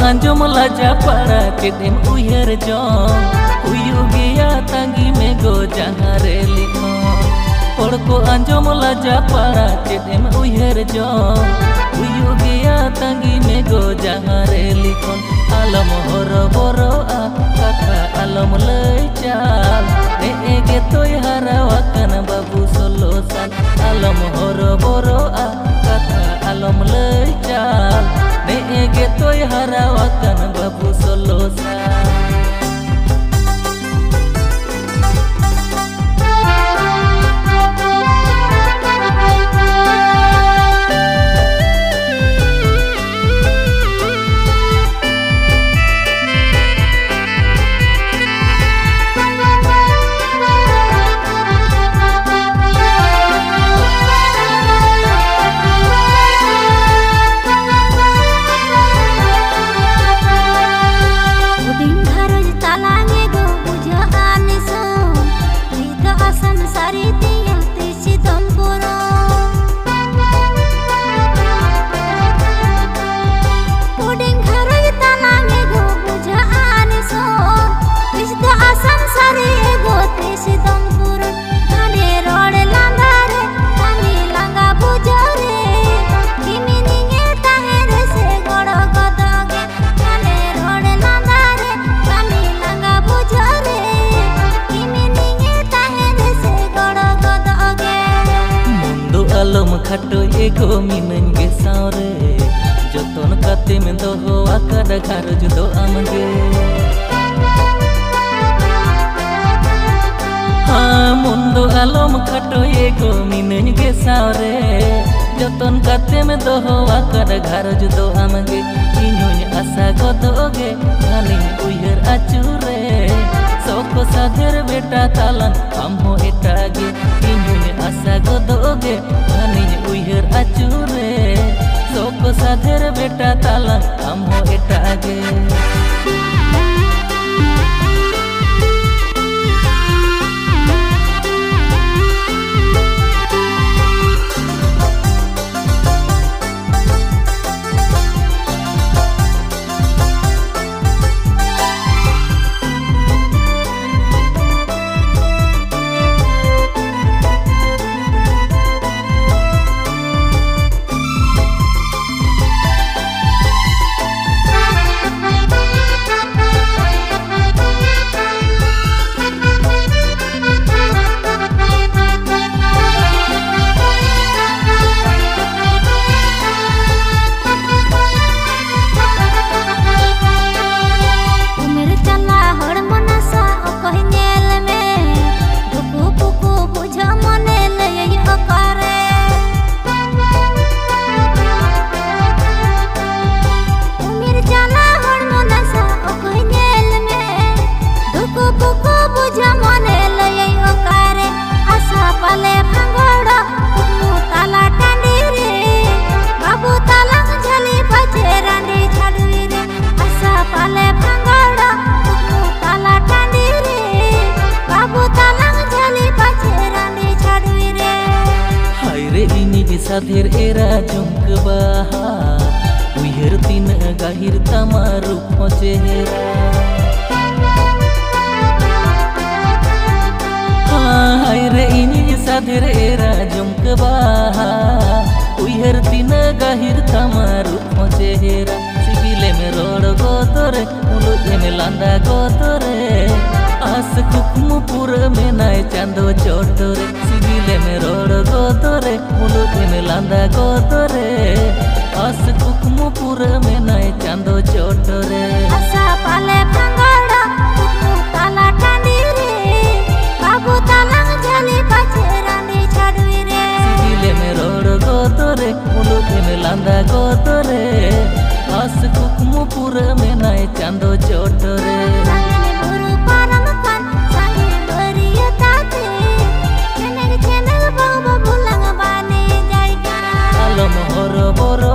anjom laja para kedem uyer jong uyu gea tangi mego jahare likho Porko anjom laja para kedem uyer jong uyu gea tangi mego jahare likho alam horo boro a kaka alam lechal ege toy harawakan babu solosan alam horo boro a kaka alam lechal ege toy harawakan babu solosan Alom khato ego mineng ge saure joton kate men doho akada kharo judo amge ha mundo alom khato ego mineng ge saure joton kate men doho akada kharo judo amge inyuny asa godoge ani uyer achure soko sadher beta talan amho etage inyuny asa godoge ani uyer achure soko sadher beta talan amho etage sadher era jongke baha uyer tin gahir tamaru chehra hai re ini sadher era jongke baha uyer tin gahir tamaru chehra sibile me rod gotore ulu me landa gotore as kukmu pura me nai chando chotore sibile me rod gotore ulu me landa gotore as kukmu pura me nai chando chotore asa pale bangada kukmu tala tandire babu talang jali pacherani chadwire sibile me rod gotore ulu me landa gotore as kukmu pura me nai chando chotore Alam horo boro